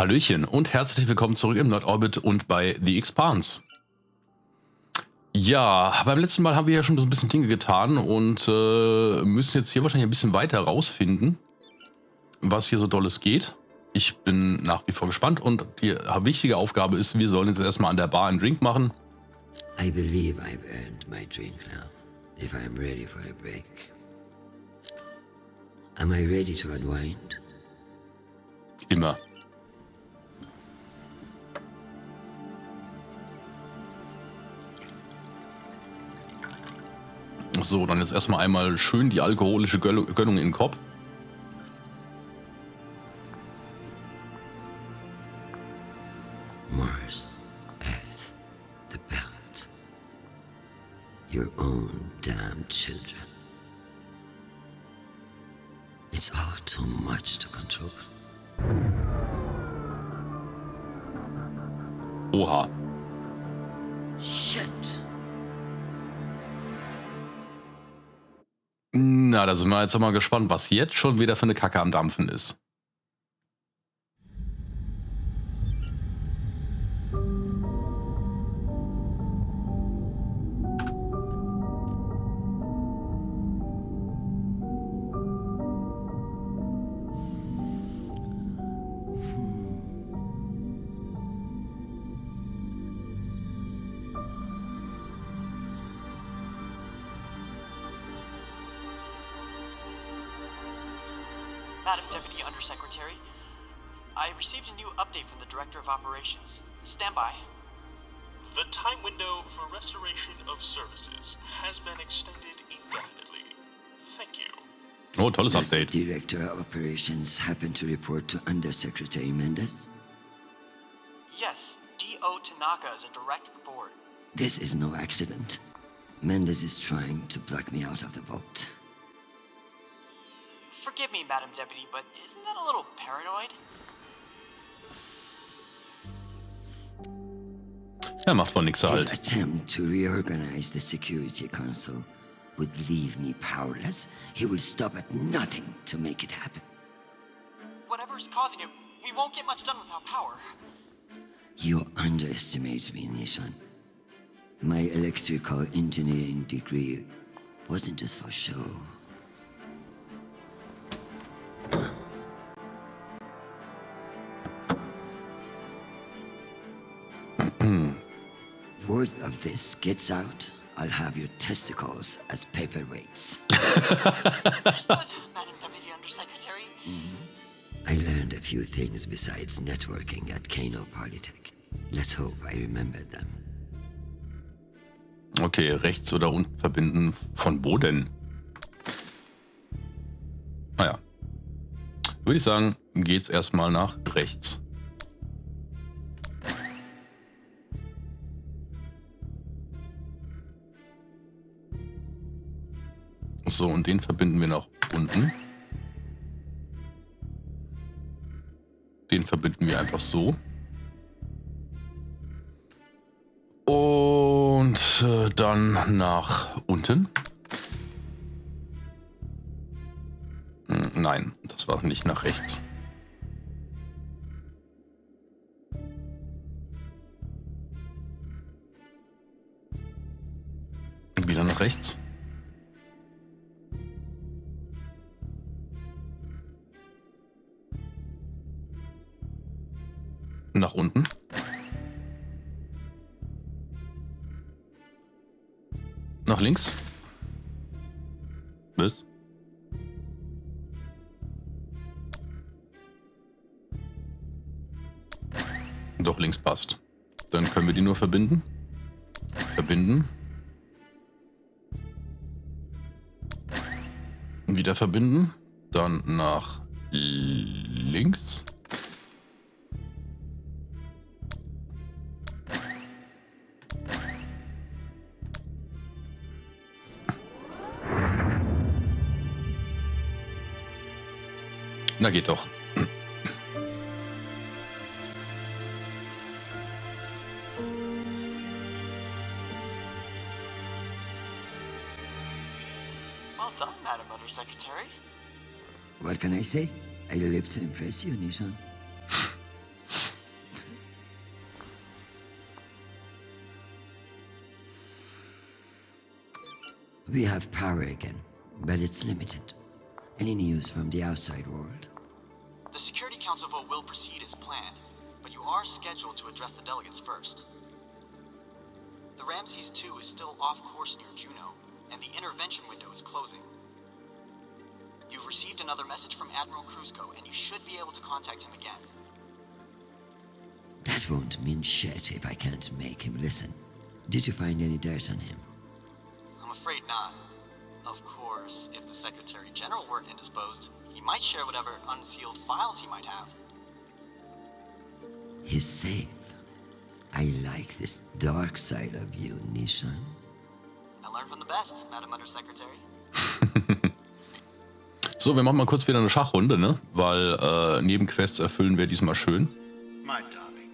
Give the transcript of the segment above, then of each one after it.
Hallöchen und herzlich willkommen zurück im Nerdorbit und bei The Expanse. Ja, beim letzten Mal haben wir ja schon so ein bisschen Dinge getan und müssen jetzt hier wahrscheinlich ein bisschen weiter rausfinden, was hier so Dolles geht. Ich bin nach wie vor gespannt und die wichtige Aufgabe ist, wir sollen jetzt erstmal an der Bar einen Drink machen. I believe I've earned my drink now, if I'm ready for a break. Am I ready to unwind? Immer. So, dann jetzt erstmal einmal schön die alkoholische Gönnung in den Kopf. Mars, Earth, the belt. Your own damn children. It's all too much to control. Oha. Shit. Na, da sind wir jetzt mal gespannt, was jetzt schon wieder für eine Kacke am Dampfen ist. Madam Deputy Undersecretary, I received a new update from the Director of Operations. Stand by. The time window for restoration of services has been extended indefinitely. Thank you. Oh, tolles Does the Update. Director of Operations happen to report to Undersecretary Mendez? Yes, D.O. Tanaka is a direct report. This is no accident. Mendez is trying to block me out of the vote. Forgive me, Madam Deputy, but isn't that a little paranoid? Macht wohl nix His halt. attempt to reorganize the Security Council would leave me powerless. He will stop at nothing to make it happen. Whatever's causing it, we won't get much done without power. You underestimate me, Nishan. My electrical engineering degree wasn't just for show. Word of this gets out, I'll have your testicles as paperweights. Understood, Madam Deputy Undersecretary. I learned a few things besides networking at Kano Polytech. Let's hope I remember them. Okay, rechts oder unten verbinden. Von wo denn? Naja. Würde ich sagen, geht's erstmal nach rechts. So, und den verbinden wir nach unten. Den verbinden wir einfach so. Und dann nach unten. Nein, das war nicht nach rechts. Wieder nach rechts. Nach unten. Nach links. Bis. Doch, links passt. Dann können wir die nur verbinden. Verbinden. Wieder verbinden. Dann nach links. Na, geht doch. Well done, Madam Undersecretary. What can I say? I live to impress you, Nishan. We have power again, but it's limited. Any news from the outside world? The Security Council vote will proceed as planned, but you are scheduled to address the delegates first. The Ramses 2 is still off course near Juno, and the intervention window is closing. You've received another message from Admiral Kruzko, and you should be able to contact him again. That won't mean shit if I can't make him listen. Did you find any dirt on him? I'm afraid not. Of course, if the Secretary General weren't indisposed, he might share whatever unsealed files he might have. He's safe. I like this dark side of you, Nishan. I learned from the best, Madam Undersecretary. So, wir machen mal kurz wieder eine Schachrunde, ne? Weil Nebenquests erfüllen wir diesmal schön. My darling,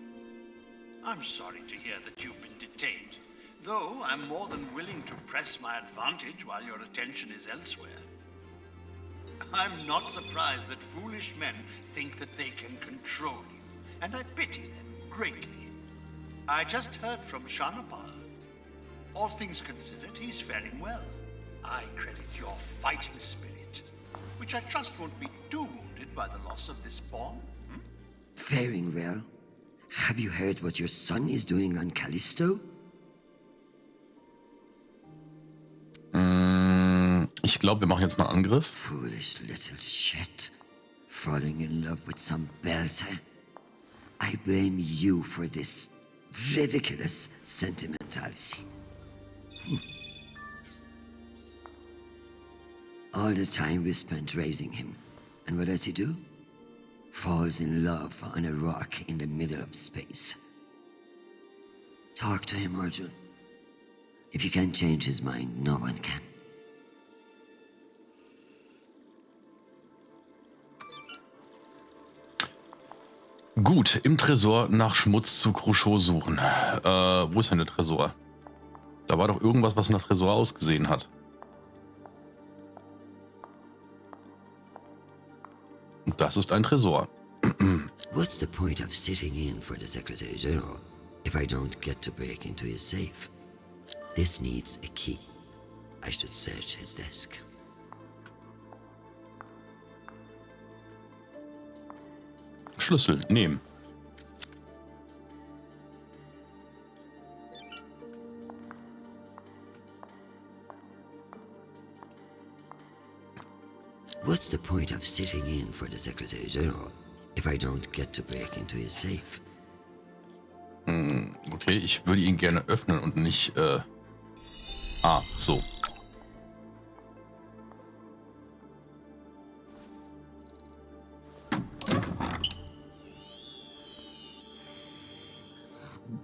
I'm sorry to hear that you've been detained, though I'm more than willing to press my advantage while your attention is elsewhere. I'm not surprised that foolish men think that they can control you, and I pity them greatly. I just heard from Shanapal. All things considered, he's faring well. I credit your fighting spirit, which I trust won't be too wounded by the loss of this pawn. Faring well? Have you heard what your son is doing on Callisto? Ich glaube, wir machen jetzt mal einen Angriff. Foolish little shit. Falling in love with some belter. I blame you for this ridiculous sentimentality. All the time we spent raising him. And what does he do? Falls in love on a rock in the middle of space. Talk to him, Arjun. If you can't change his mind, no one can. Gut, im Tresor nach Schmutz zu Cruchot suchen. Wo ist denn der Tresor? Da war doch irgendwas, was nach Tresor ausgesehen hat. Und das ist ein Tresor. What's the point of sitting in for the Secretary General if I don't get to break into his safe? This needs a key. I should search his desk. Schlüssel nehmen. What's the point of sitting in for the Secretary General if I don't get to break into his safe? Okay, ich würde ihn gerne öffnen und nicht... so.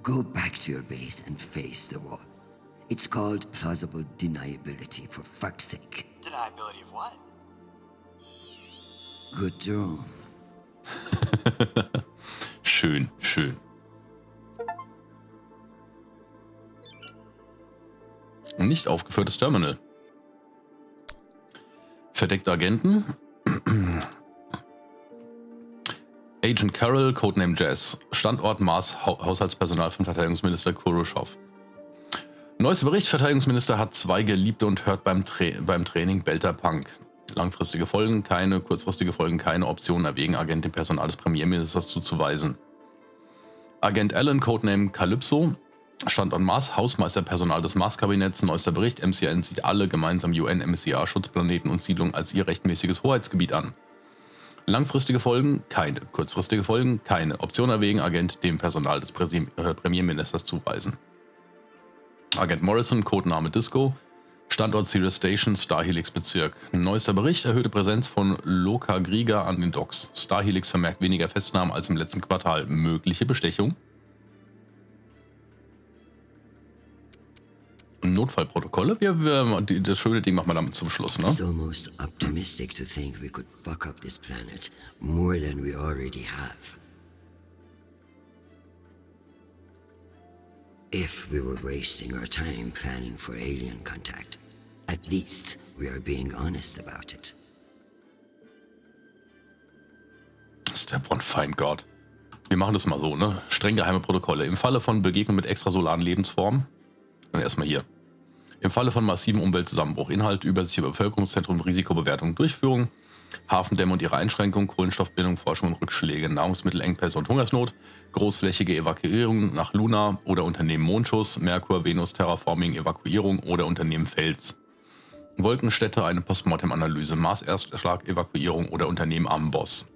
Go back to your base and face the wall. It's called plausible deniability, for fuck's sake. Deniability of what? Good draw. Schön, schön. Nicht aufgeführtes Terminal. Verdeckte Agenten. Agent Carroll, Codename Jazz. Standort Mars, Haushaltspersonal von Verteidigungsminister Khrushchev. Neuester Bericht, Verteidigungsminister hat 2 Geliebte und hört beim Training Belter Punk. Langfristige Folgen keine, kurzfristige Folgen keine, Optionen erwägen, Agent dem Personal des Premierministers zuzuweisen. Agent Allen, Codename Calypso. Standort Mars, Hausmeisterpersonal des Mars-Kabinetts. Neuester Bericht, MCN sieht alle gemeinsam UN-MSCA-Schutzplaneten und Siedlungen als ihr rechtmäßiges Hoheitsgebiet an. Langfristige Folgen keine, kurzfristige Folgen keine, Option erwägen, Agent dem Personal des Premierministers zuweisen. Agent Morrison, Codename Disco. Standort Sirius Station, Starhelix Bezirk. Neuester Bericht, erhöhte Präsenz von Loka Grieger an den Docks. Starhelix vermerkt weniger Festnahmen als im letzten Quartal. Mögliche Bestechung. Notfallprotokolle. Das schöne Ding machen wir damit zum Schluss, ne? It's almost optimistic to think we could fuck up this planet more than we already have. If we were wasting our time planning for alien contact, at least we are being honest about it. Step one, find God. Wir machen das mal so, ne? Streng geheime Protokolle. Im Falle von Begegnung mit extrasolaren Lebensformen, dann erstmal hier. Im Falle von massivem Umweltzusammenbruch Inhalt, Übersicht über Bevölkerungszentrum, Risikobewertung, Durchführung, Hafendämme und ihre Einschränkung, Kohlenstoffbindung, Forschung und Rückschläge, Nahrungsmittelengpässe und Hungersnot, großflächige Evakuierung nach Luna oder Unternehmen Mondschuss, Merkur, Venus, Terraforming, Evakuierung oder Unternehmen Fels. Wolkenstädte, eine Postmortem-Analyse, Mars-Erstschlag, Evakuierung oder Unternehmen Amboss.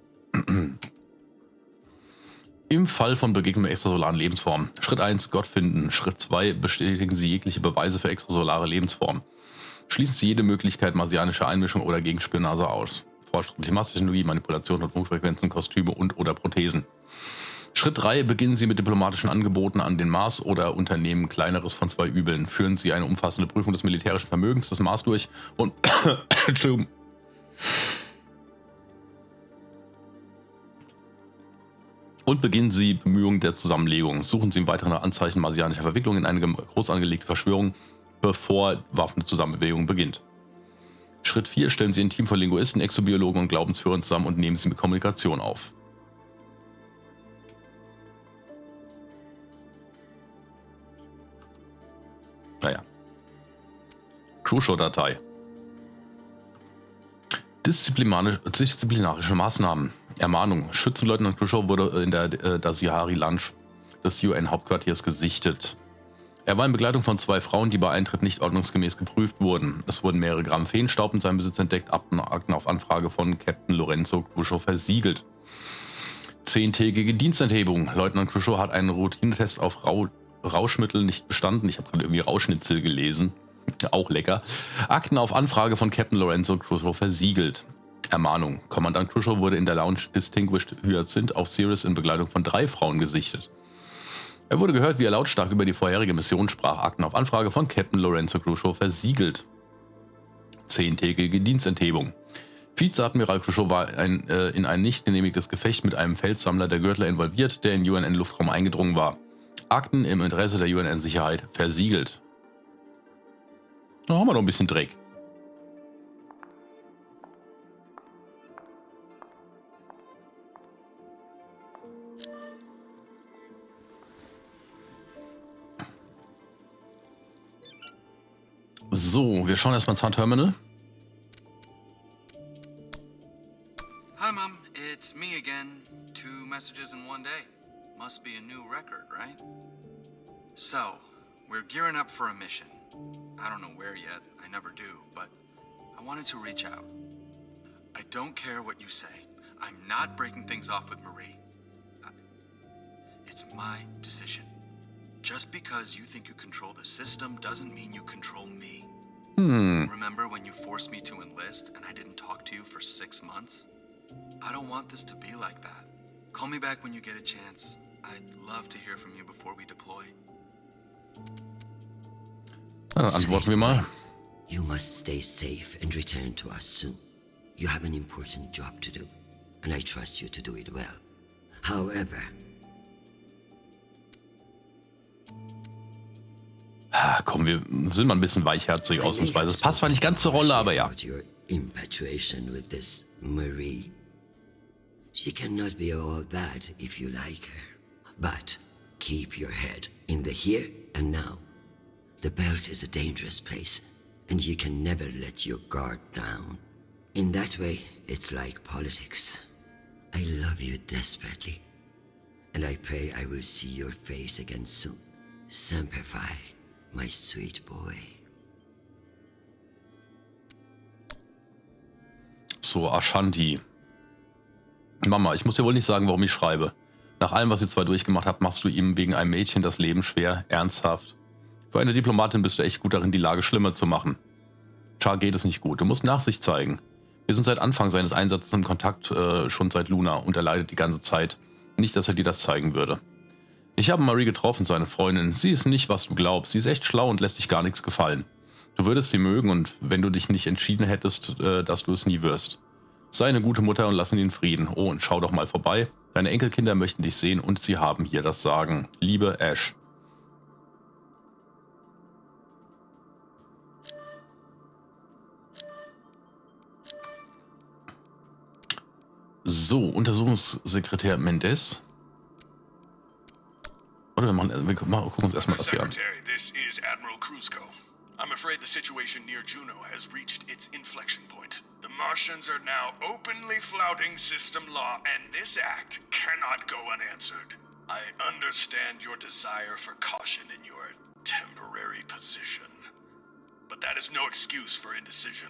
Im Fall von Begegnung mit extrasolaren Lebensformen. Schritt 1, Gott finden. Schritt 2, bestätigen Sie jegliche Beweise für extrasolare Lebensformen. Schließen Sie jede Möglichkeit marsianischer Einmischung oder Gegenspionage aus. Fortschritt Klimatechnologie, Manipulation von Funkfrequenzen, Kostüme und/oder Prothesen. Schritt 3, beginnen Sie mit diplomatischen Angeboten an den Mars oder Unternehmen kleineres von 2 Übeln. Führen Sie eine umfassende Prüfung des militärischen Vermögens des Mars durch und Entschuldigung. Und beginnen Sie Bemühungen der Zusammenlegung. Suchen Sie weitere Anzeichen marsianischer Verwicklung in eine groß angelegte Verschwörung, bevor Waffenzusammenbewegung beginnt. Schritt 4, stellen Sie ein Team von Linguisten, Exobiologen und Glaubensführern zusammen und nehmen Sie mit Kommunikation auf. Naja. Crewshow-Datei. Disziplinarische Maßnahmen. Ermahnung. Schützenleutnant Crewshow wurde in der Dasihari Lunch des UN-Hauptquartiers gesichtet. Er war in Begleitung von 2 Frauen, die bei Eintritt nicht ordnungsgemäß geprüft wurden. Es wurden mehrere Gramm Feenstaub in seinem Besitz entdeckt, Akten auf Anfrage von Captain Lorenzo Crewshow versiegelt. 10-tägige Dienstenthebung. Leutnant Crewshow hat einen Routinetest auf Rauschmittel nicht bestanden. Ich habe gerade irgendwie Rauschnitzel gelesen. Auch lecker. Akten auf Anfrage von Captain Lorenzo Crewshow versiegelt. Ermahnung. Kommandant Crewshow wurde in der Lounge Distinguished Hyacinth auf Sirius in Begleitung von 3 Frauen gesichtet. Er wurde gehört, wie er lautstark über die vorherige Mission sprach. Akten auf Anfrage von Captain Lorenzo Crewshow versiegelt. 10-tägige Dienstenthebung. Vizeadmiral Crewshow war in ein nicht genehmigtes Gefecht mit einem Feldsammler der Gürtler involviert, der in UNN-Luftraum eingedrungen war. Akten im Interesse der UNN-Sicherheit versiegelt. Da haben wir noch ein bisschen Dreck. So, wir schauen erstmal ins Handterminal. Hi, Mom. It's me again. 2 messages in one day. Must be a new record, right? So, we're gearing up for a mission. I don't know where yet. I never do, but I wanted to reach out. I don't care what you say. I'm not breaking things off with Marie. It's my decision. Just because you think you control the system doesn't mean you control me. Remember when you forced me to enlist and I didn't talk to you for 6 months? I don't want this to be like that. Call me back when you get a chance. I'd love to hear from you before we deploy. Dann antworten wir mal. You must stay safe and return to us soon. You have an important job to do, and I trust you to do it well. However, Komm, wir sind mal ein bisschen weichherzig ausnahmsweise. Es passt zwar nicht ganz zur Rolle, aber ja. about your infatuation with this Marie. She cannot be all bad if you like her. But keep your head in the here and now. The belt is a dangerous place, and you can never let your guard down. In that way, it's like politics. I love you desperately, and I pray I will see your face again soon. Semper Fi, my sweet boy. So, Ashanti. Mama, ich muss dir wohl nicht sagen, warum ich schreibe. Nach allem, was ihr 2 durchgemacht habt, machst du ihm wegen einem Mädchen das Leben schwer, ernsthaft. Für eine Diplomatin bist du echt gut darin, die Lage schlimmer zu machen. Char geht es nicht gut, du musst Nachsicht zeigen. Wir sind seit Anfang seines Einsatzes im Kontakt, schon seit Luna, und er leidet die ganze Zeit. Nicht, dass er dir das zeigen würde. Ich habe Marie getroffen, seine Freundin. Sie ist nicht, was du glaubst. Sie ist echt schlau und lässt sich gar nichts gefallen. Du würdest sie mögen, und wenn du dich nicht entschieden hättest, dass du es nie wirst. Sei eine gute Mutter und lass ihn in Frieden. Oh, und schau doch mal vorbei. Deine Enkelkinder möchten dich sehen und sie haben hier das Sagen. Liebe Ash. So, Untersuchungssekretär Mendes. Oder wir gucken uns erstmal das hier an. Secretary, this is Admiral Cruzco. I'm afraid the situation near Juno has reached its inflection point. The Martians are now openly flouting system law, and this act cannot go unanswered. I understand your desire for caution in your temporary position, but that is no excuse for indecision.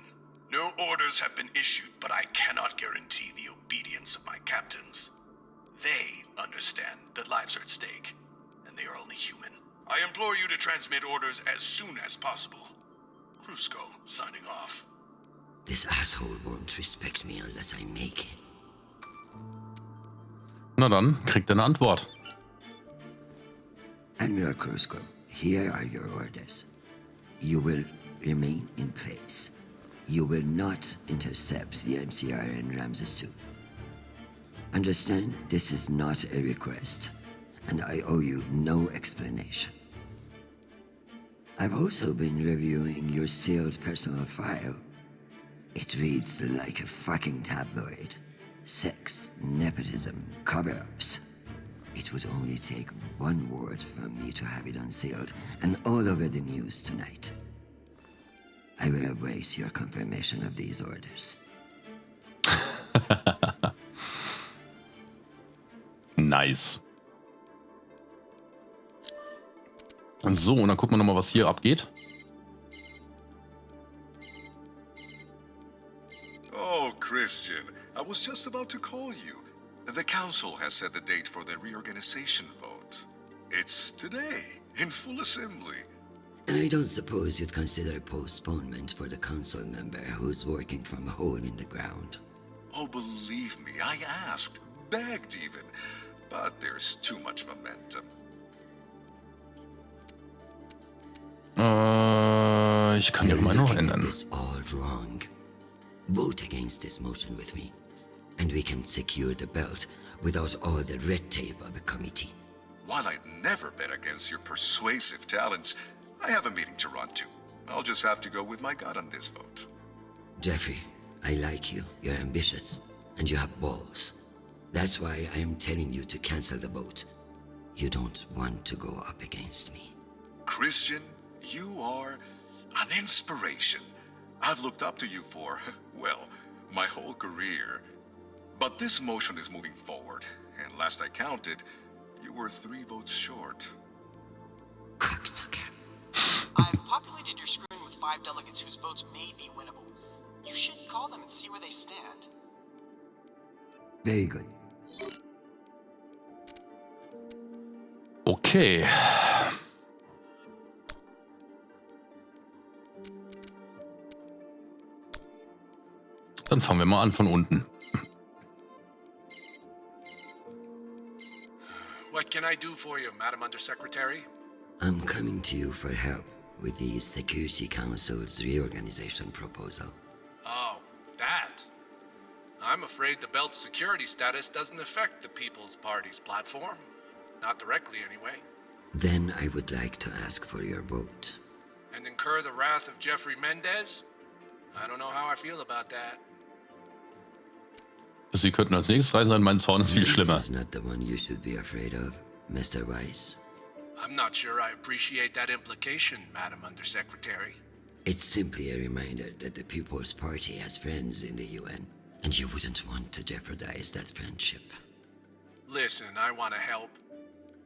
No orders have been issued, but I cannot guarantee the obedience of my captains. They understand that lives are at stake, and they are only human. I implore you to transmit orders as soon as possible. Krusko, signing off. This asshole won't respect me unless I make him. Na dann, kriegt er eine Antwort. Admiral Krusko, here are your orders. You will remain in place. You will not intercept the MCR and Ramses 2. Understand, this is not a request, and I owe you no explanation. I've also been reviewing your sealed personal file. It reads like a fucking tabloid. Sex, nepotism, cover-ups. It would only take one word from me to have it unsealed and all over the news tonight. I will await your confirmation of these orders. Nice. So, und dann gucken wir nochmal, was hier abgeht. Oh, Christian, I was just about to call you. The council has set the date for the reorganization vote. It's today, in full assembly. And I don't suppose you'd consider a postponement for the council member who's working from a hole in the ground. Oh, believe me, I asked, begged even. But there's too much momentum. Ich kann die Meinung noch ändern. This all wrong. Vote against this motion with me, and we can secure the belt without all the red tape of a committee. While I'd never bet against your persuasive talents, I have a meeting to run to. I'll just have to go with my gut on this vote. Jeffrey, I like you. You're ambitious, and you have balls. That's why I am telling you to cancel the vote. You don't want to go up against me. Christian, you are an inspiration. I've looked up to you for, well, my whole career. But this motion is moving forward, and last I counted, you were 3 votes short. Cocksucker. I've populated your screen with 5 delegates whose votes may be winnable. You should call them and see where they stand. Very good. Okay. Dann fangen wir mal an von unten. What can I do for you, Madam Undersecretary? I'm coming to you for help with the Security Council's reorganization proposal. Oh, that. I'm afraid the belt's security status doesn't affect the People's Party's platform. Not directly, anyway. Then I would like to ask for your vote. And incur the wrath of Jeffrey Mendez? I don't know how I feel about that. Sie könnten als nächstes rein sein, mein Zorn ist viel schlimmer. This is not the one you should be afraid of, Mr. Weiss. I'm not sure I appreciate that implication, Madam Undersecretary. It's simply a reminder that the People's Party has friends in the UN, and you wouldn't want to jeopardize that friendship. Listen, I want to help,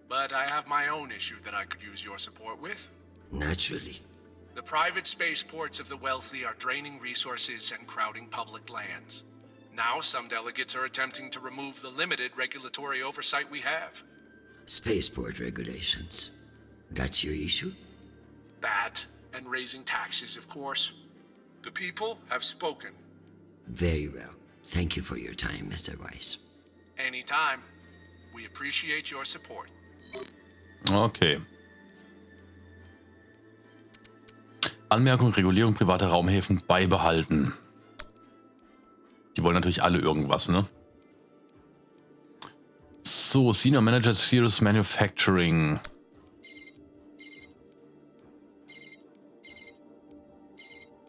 but I have my own issue that I could use your support with. Naturally. The private spaceports of the wealthy are draining resources and crowding public lands. Now some delegates are attempting to remove the limited regulatory oversight we have. Spaceport regulations. That's your issue? That, and raising taxes, of course. The people have spoken. Very well. Thank you for your time, Mr. Weiss. Anytime. We appreciate your support. Okay. Anmerkung, Regulierung privater Raumhäfen beibehalten. Die wollen natürlich alle irgendwas, ne? So, Senior Manager Serious Manufacturing.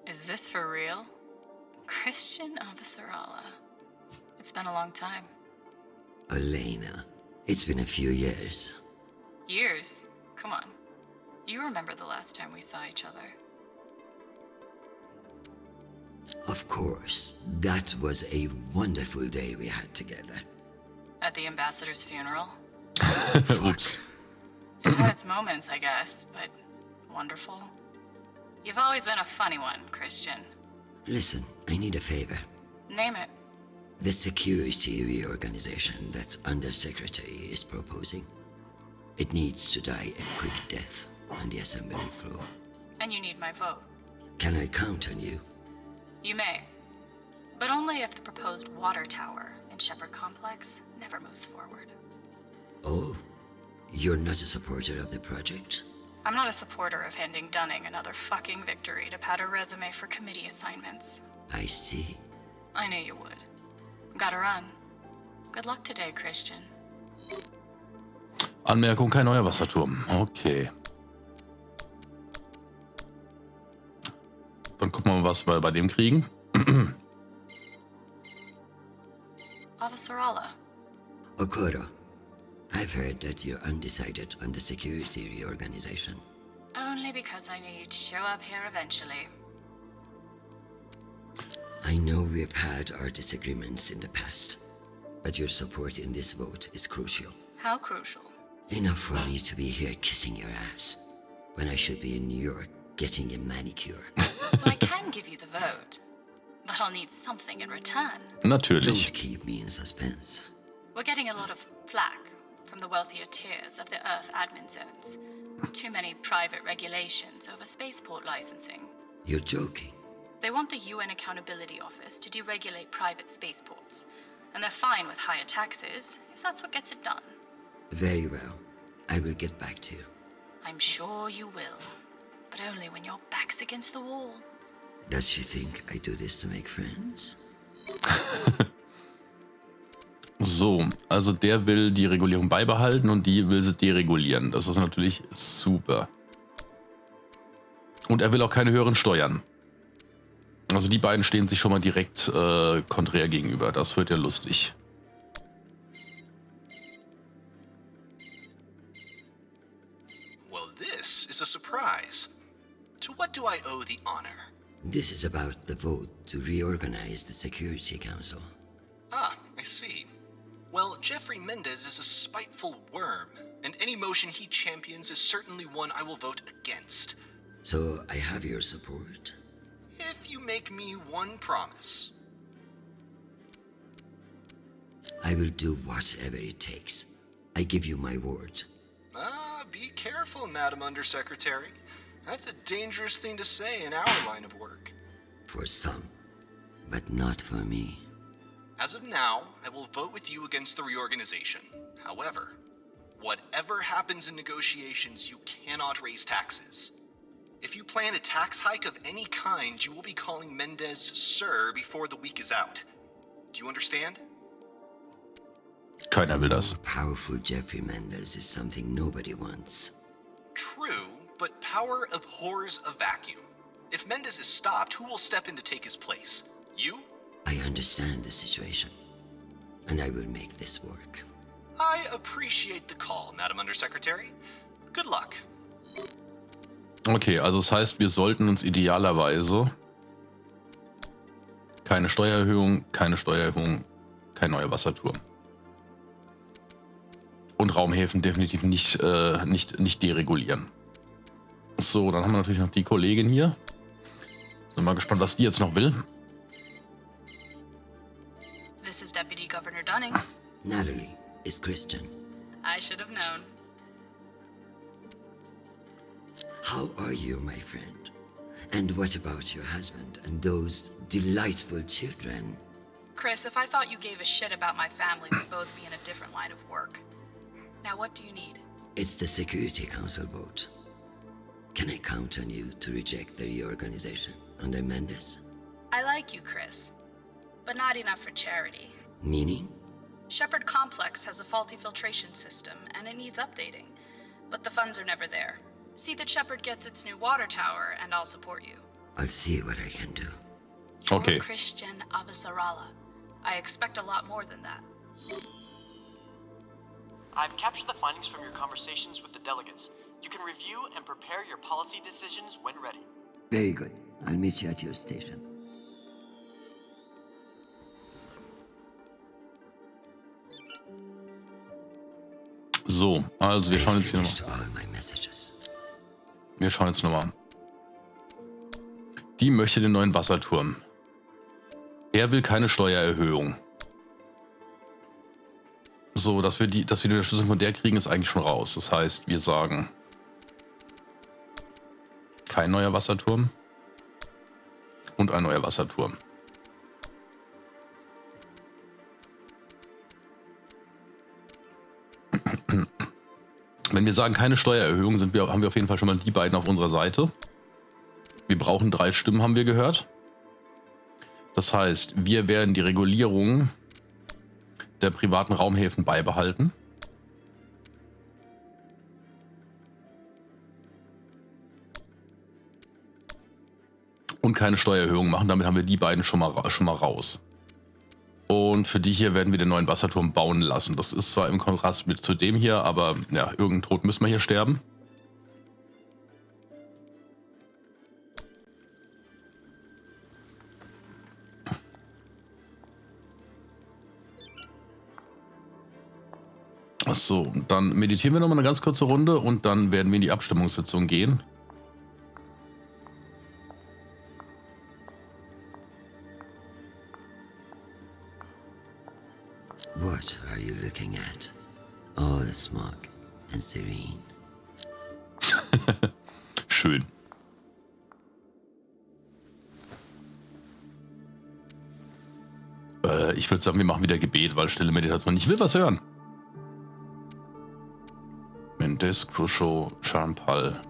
Is this for real? Christian Avasarala. It's been a long time. Elena, it's been a few years. Years? Come on. You remember the last time we saw each other. Of course, that was a wonderful day we had together. At the ambassador's funeral? Oops. It had its moments, I guess, but wonderful. You've always been a funny one, Christian. Listen, I need a favor. Name it. The security reorganization that Undersecretary is proposing. It needs to die a quick death on the assembly floor. And you need my vote. Can I count on you? You may. But only if the proposed water tower in Shepherd Complex never moves forward. Oh, you're not a supporter of the project? I'm not a supporter of handing Dunning another fucking victory to pad her resume for committee assignments. I see. I knew you would. Gotta run. Good luck today, Christian. Anmerkung, kein neuer Wasserturm. Okay. Dann gucken wir mal, was wir bei dem kriegen. Officer Alla. Okoro, I've heard that you're undecided on the security reorganization. Only because I knew you'd show up here eventually. I know we've had our disagreements in the past, but your support in this vote is crucial. How crucial? Enough for me to be here kissing your ass, when I should be in New York getting a manicure. So I can give you the vote, but I'll need something in return. Natürlich. Don't keep me in suspense. We're getting a lot of flack from the wealthier tiers of the Earth admin zones. Too many private regulations over spaceport licensing. You're joking. They want the UN Accountability Office to deregulate private spaceports, and they're fine with higher taxes if that's what gets it done. Very well. I will get back to you. I'm sure you will, but only when your back's against the wall. Does she think I do this to make friends? So, also der will die Regulierung beibehalten und die will sie deregulieren. Das ist natürlich super. Und er will auch keine höheren Steuern. Also die beiden stehen sich schon mal direkt konträr gegenüber. Das wird ja lustig. Well, this is a surprise. To what do I owe the honor? This is about the vote to reorganize the Security Council. Ah, I see. Well, Jeffrey Mendez is a spiteful worm, and any motion he champions is certainly one I will vote against. So I have your support. If you make me one promise. I will do whatever it takes. I give you my word. Ah, be careful, Madam Undersecretary. That's a dangerous thing to say in our line of work. For some, but not for me. As of now, I will vote with you against the reorganization. However, whatever happens in negotiations, you cannot raise taxes. If you plan a tax hike of any kind, you will be calling Mendez Sir before the week is out. Do you understand? Keiner will das. Powerful Jeffrey Mendez is something nobody wants. True, but power abhors a vacuum. If Mendez is stopped, who will step in to take his place? You? I understand the situation, and I will make this work. I appreciate the call, Madam Undersecretary. Good luck. Okay, also das heißt, wir sollten uns idealerweise keine Steuererhöhung, kein neuer Wasserturm. Und Raumhäfen definitiv nicht deregulieren. So, dann haben wir natürlich noch die Kollegin hier. Sind mal gespannt, was die jetzt noch will. This is Deputy Governor Dunning. Natalie is Christian. I should have known. How are you, my friend? And what about your husband and those delightful children? Chris, if I thought you gave a shit about my family, we'd both be in a different line of work. Now, what do you need? It's the Security Council vote. Can I count on you to reject the reorganization under Mendez? I like you, Chris, but not enough for charity. Meaning? Shepherd Complex has a faulty filtration system, and it needs updating. But the funds are never there. See that Shepherd gets its new water tower, and I'll support you. I'll see what I can do. Okay. You're Christian Avasarala. I expect a lot more than that. I've captured the findings from your conversations with the delegates. You can review and prepare your policy decisions when ready. Very good. I'll meet you at your station. So, also wir schauen jetzt hier Finished nochmal. all my messages. Wir schauen jetzt nochmal. Die möchte den neuen Wasserturm. Er will keine Steuererhöhung. So, dass wir die Unterstützung von der kriegen, ist eigentlich schon raus. Das heißt, wir sagen kein neuer Wasserturm und ein neuer Wasserturm. Wenn wir sagen keine Steuererhöhung, haben wir auf jeden Fall schon mal die beiden auf unserer Seite. Wir brauchen 3 Stimmen, haben wir gehört. Das heißt, wir werden die Regulierung der privaten Raumhäfen beibehalten. Und keine Steuererhöhung machen. Damit haben wir die beiden schon mal raus. Und für die hier werden wir den neuen Wasserturm bauen lassen. Das ist zwar im Kontrast zu dem hier, aber ja, irgendein Tod müssen wir hier sterben. So, dann meditieren wir nochmal eine ganz kurze Runde und dann werden wir in die Abstimmungssitzung gehen. What are you looking at? All smog and serene. Schön. Ich würde sagen, wir machen wieder Gebet, weil stille Meditation. Ich will was hören. Mendes, Crusoe, Charmpal.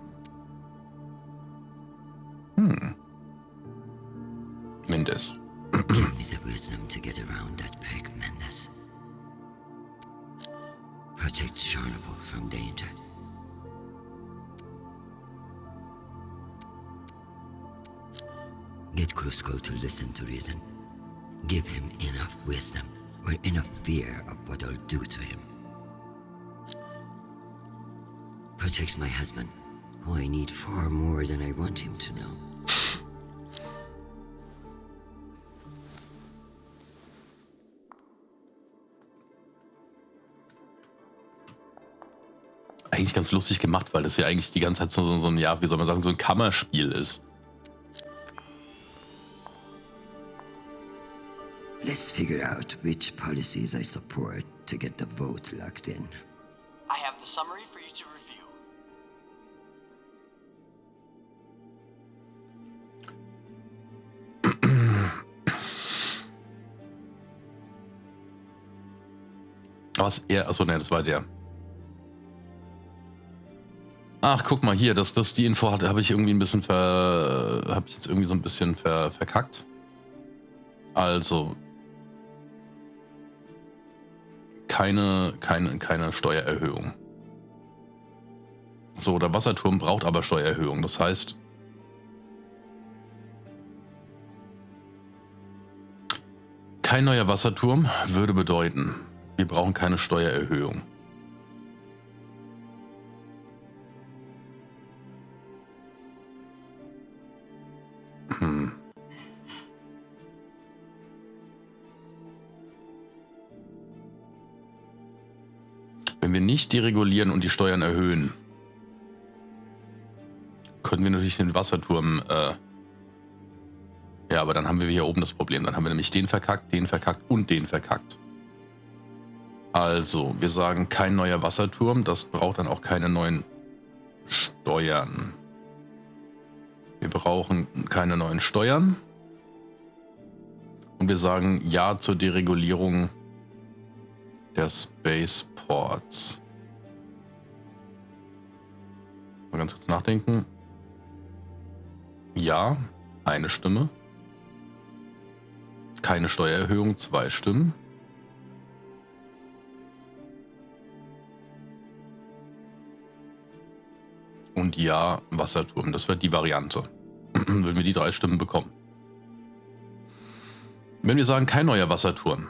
Mendes. Give me the wisdom to get around that prick, Mendes. Protect Charnable from danger. Get Crusoe to listen to reason. Give him enough wisdom or enough fear of what I'll do to him. Protect my husband, who I need far more than I want him to know. Eigentlich ganz lustig gemacht, weil das ja eigentlich die ganze Zeit so ein, ja, wie soll man sagen, so ein Kammerspiel ist. Let's figure out which policies I support to get the vote locked in. I have the summary for you to review. Was er, achso, ne, das war der. Ach, guck mal hier, die Info habe ich irgendwie ein bisschen jetzt irgendwie so ein bisschen verkackt. Also keine Steuererhöhung. So, der Wasserturm braucht aber Steuererhöhung. Das heißt, kein neuer Wasserturm würde bedeuten, wir brauchen keine Steuererhöhung. Wenn wir nicht deregulieren und die Steuern erhöhen, können wir natürlich den Wasserturm, ja, aber dann haben wir hier oben das Problem. Dann haben wir nämlich den verkackt und den verkackt. Also, wir sagen kein neuer Wasserturm, das braucht dann auch keine neuen Steuern. Wir brauchen keine neuen Steuern. Und wir sagen ja zur Deregulierung der Spaceports. Mal ganz kurz nachdenken. Ja, eine Stimme. Keine Steuererhöhung, 2 Stimmen. Und ja, Wasserturm. Das wäre die Variante. Wenn wir die 3 Stimmen bekommen. Wenn wir sagen, kein neuer Wasserturm,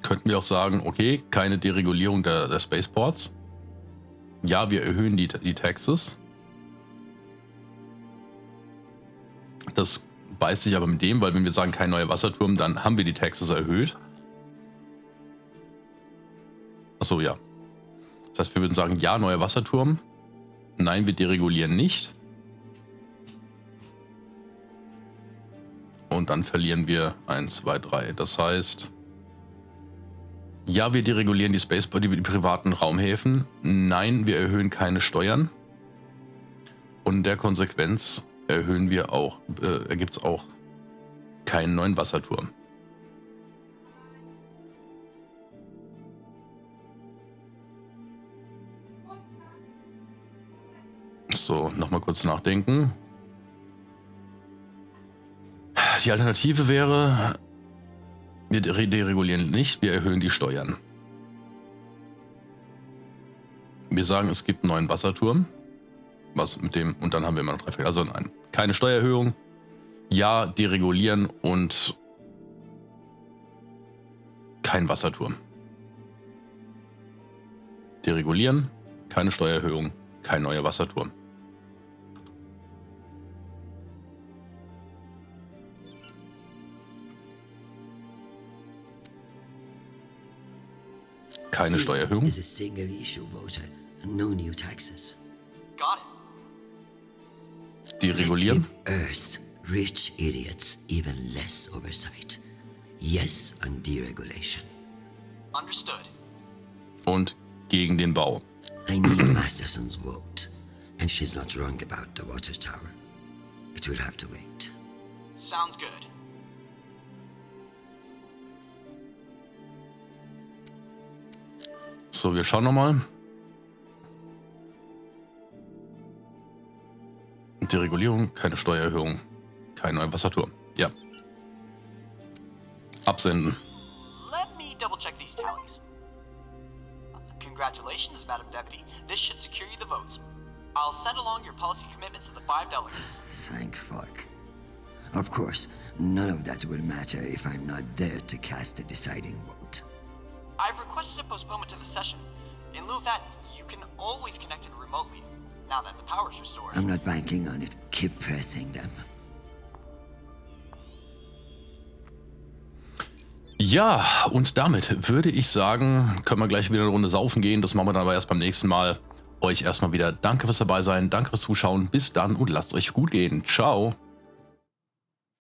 könnten wir auch sagen, okay, keine Deregulierung der Spaceports. Ja, wir erhöhen die Taxes. Das beißt sich aber mit dem, weil wenn wir sagen, kein neuer Wasserturm, dann haben wir die Taxes erhöht. Achso, ja. Das heißt, wir würden sagen, ja, neuer Wasserturm. Nein, wir deregulieren nicht. Und dann verlieren wir 1, 2, 3. Das heißt, ja, wir deregulieren die privaten Raumhäfen. Nein, wir erhöhen keine Steuern. Und in der Konsequenz ergibt es auch keinen neuen Wasserturm. So, nochmal kurz nachdenken. Die Alternative wäre, wir deregulieren nicht, wir erhöhen die Steuern. Wir sagen, es gibt einen neuen Wasserturm. Was mit dem, und dann haben wir immer noch 3 Fälle. Also nein, keine Steuererhöhung. Ja, deregulieren und kein Wasserturm. Deregulieren, keine Steuererhöhung, kein neuer Wasserturm. Keine Steuererhöhung. Is a single issue voter, no new taxes. Got it. Deregulieren. Earth, rich idiots, even less oversight. Yes on deregulation. Understood. Und gegen den Bau. I need Masterson's vote, and she's not wrong about the water tower. It will have to wait. Sounds good. So, wir schauen nochmal. Deregulierung, keine Steuererhöhung, kein neuer Wasserturm. Ja. Absenden. Let me double check these tallies. Congratulations, Madam Deputy. This should secure you the votes. I'll send along your policy commitments to the 5 delegates. Thank fuck. Of course, none of that will matter if I'm not there to cast the deciding vote. I've requested a postponement to the session. In lieu of that, you can always connect it remotely, now that the power's restored. I'm not banking on it. Keep pressing them. Ja, und damit würde ich sagen, können wir gleich wieder eine Runde saufen gehen. Das machen wir dann aber erst beim nächsten Mal. Euch erstmal wieder danke fürs dabei sein, danke fürs Zuschauen. Bis dann und lasst euch gut gehen. Ciao.